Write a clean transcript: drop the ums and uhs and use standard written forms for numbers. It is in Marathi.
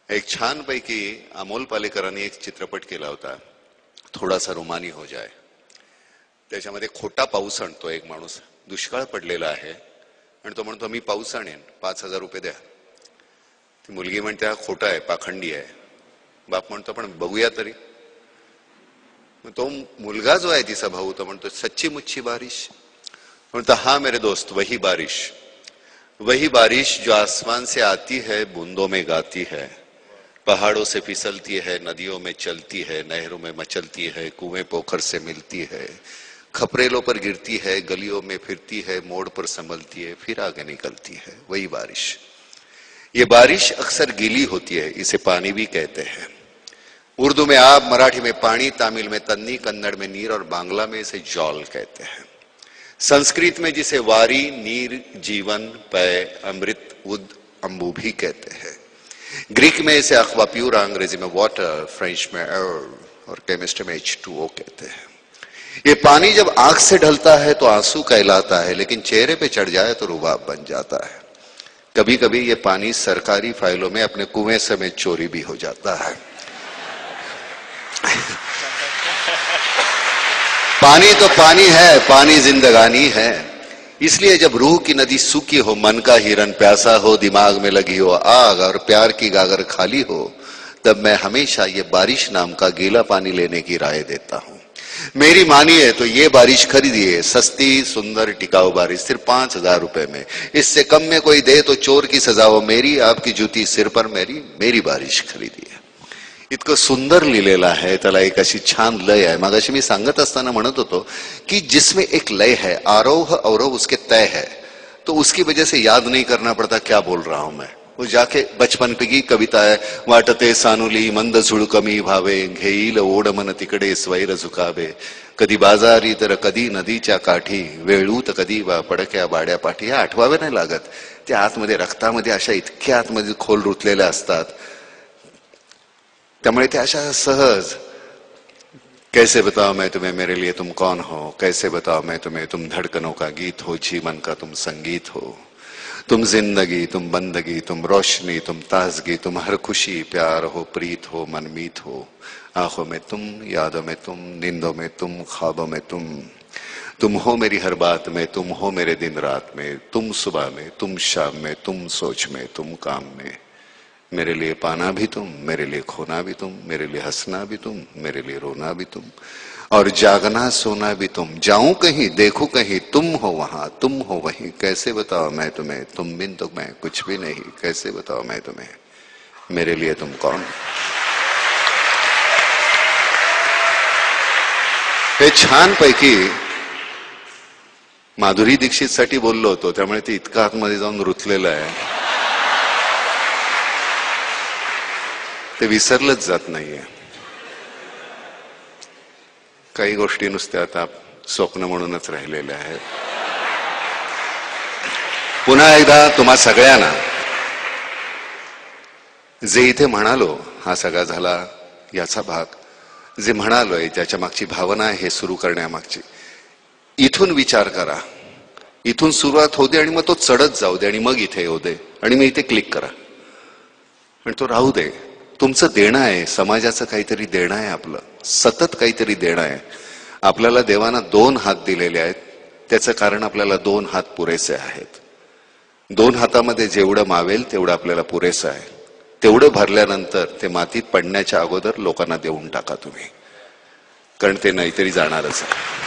एक छान पैकी अमोल पालेकरांनी एक चित्रपट केला होता, थोडासा रोमानी हो जाए. त्याच्यामध्ये खोटा पाऊस आणतो एक माणूस, दुष्काळ पडलेला आहे आणि तो म्हणतो मी पाऊस आणेन, 5,000 रुपये द्या. ती मुलगी म्हणते हा खोटा आहे, पाखंडी आहे. बाप म्हणतो पण बघूया तरी. तो मुलगा जो आहे तिचा भाऊ तो म्हणतो सच्ची मुच्ची बारिश. म्हणतो हा मेरे दोस्त वही बारिश जो आसमान से आती है, बूंदों में गाती है, पहाड़ों से फिसलती है, नदियों में चलती है, नहरों में मचलती है, कुएं पोखर से मिलती है, खपरेलों पर गिरती है, गलियों में फिरती है, मोड़ पर संभलती है, फिर आगे निकलती है. वही बारिश. ये बारिश अक्सर गीली होती है, इसे पानी भी कहते हैं. उर्दू में आब, मराठी में पानी, तमिल में तन्नी, कन्नड़ में नीर और बांग्ला में इसे जौल कहते हैं. संस्कृत में जिसे वारी, नीर, जीवन, पय, अमृत, उद, अम्बु भी कहते हैं. ग्रीक में इसे अक्वा प्यूरा, अंग्रेजी में वाटर, फ्रेंच में एयर और केमिस्ट्री में H2O कहते हैं. ये पानी जब आंख से ढलता है तो आंसू कहलाता है, लेकिन चेहरे पे चढ़ जाए तो रुबाब बन जाता है. कभी कभी ये पानी सरकारी फाइलों में अपने कुएं समेत चोरी भी हो जाता है. पानी तो पानी है, पानी जिंदगानी है. इसलिए जब रूह की नदी सूखी हो, मन का हिरन प्यासा हो, दिमाग में लगी हो आग और प्यार की गागर खाली हो, तब मैं हमेशा ये बारिश नाम का गीला पानी लेने की राय देता हूं. मेरी मानिए तो ये बारिश खरीदिए, सस्ती सुंदर टिकाऊ बारिश, सिर्फ 5,000 रुपए में. इससे कम में कोई दे तो चोर की सजा हो मेरी, आपकी जूती सिर पर मेरी बारिश खरीदिए. इतकं सुंदर लिहिलेलं आहे. त्याला एक अशी छान लय आहे. मगाशी मी सांगत असताना म्हणत होतो की जिसमें एक लय है, आरोह अवरोह उसके तय है, तो उसकी वजह से याद नहीं करना पड़ता क्या बोल रहा हूं मैं. वो जाके बचपन की कविता है. वाटते सानुली मंद झुळ कमी भावे, घेईल ओढ मन तिकडे स्वैर झुकावे, कधी बाजारी तर कधी नदीच्या काठी, वेळूत कधी पडक्या बाड्या पाठी. हे आठवावे नाही लागत. त्या आतमध्ये रक्तामध्ये अशा इतक्या आतमध्ये खोल रुतलेल्या असतात. त्यामुळे ते अशा सहज. कैसे बताओ मैं तुम्हें मेरे लिए तुम कौन हो, कैसे बताओ मैं तुम्हें तुम धड़कनों का गीत हो, जीवन का तुम संगीत हो, तुम जिंदगी, तुम बंदगी, तुम रोशनी, तुम ताजगी, तुम हर खुशी, प्यार हो, प्रीत हो, मनमीत हो. आंखों में तुम, यादों में तुम, नींदों में तुम, ख्वाबों में तुम हो मेरी हर बात में, तुम हो मेरे दिन रात में, तुम सुबह में, तुम शाम में, तुम सोच में, तुम काम में. मेरे लिए पाना भी तुम, मेरे लिए खोना भी तुम, मेरे लिए हंसना भी तुम, मेरे लिए रोना भी तुम, और जागना सोना भी तुम. जाऊं कहीं देखूं कहीं, तुम हो वहां, तुम हो वहीं. कैसे बताओ मैं तुम्हें, तुम बिन तो मैं कुछ भी नहीं. कैसे बताओ मैं तुम्हें मेरे लिए तुम कौन. हे छान पैकी माधुरी दीक्षित साठी बोललो होतो, त्यामुळे ते इतकं आतमध्ये जाऊन रुतलेलं आहे ते विसरलंच जात नाहीये. काही गोष्टी नुसत्या आता स्वप्न म्हणूनच राहिलेल्या आहेत. पुन्हा एकदा तुम्हा सगळ्यांना जे इथे म्हणालो, हा सगळा झाला याचा भाग, जे म्हणालोय ज्याच्या मागची भावना आहे हे सुरू करण्यामागची, इथून विचार करा. इथून सुरुवात होते आणि मग तो चढत जाऊ दे आणि मग इथे येऊ दे आणि मी इथे क्लिक करा आणि तो राहू दे. तुमचं देणं आहे, समाजाचं काहीतरी देणं आहे, आपलं सतत काहीतरी देणं आहे. आपल्याला देवाना 2 हात दिलेले आहेत. त्याचं कारण आपल्याला 2 हात पुरेसे आहेत. 2 हातामध्ये जेवढं मावेल तेवढं आपल्याला पुरेसं आहे. तेवढं भरल्यानंतर ते मातीत पडण्याच्या अगोदर लोकांना देऊन टाका तुम्ही, कारण ते नाहीतरी जाणारच आहे.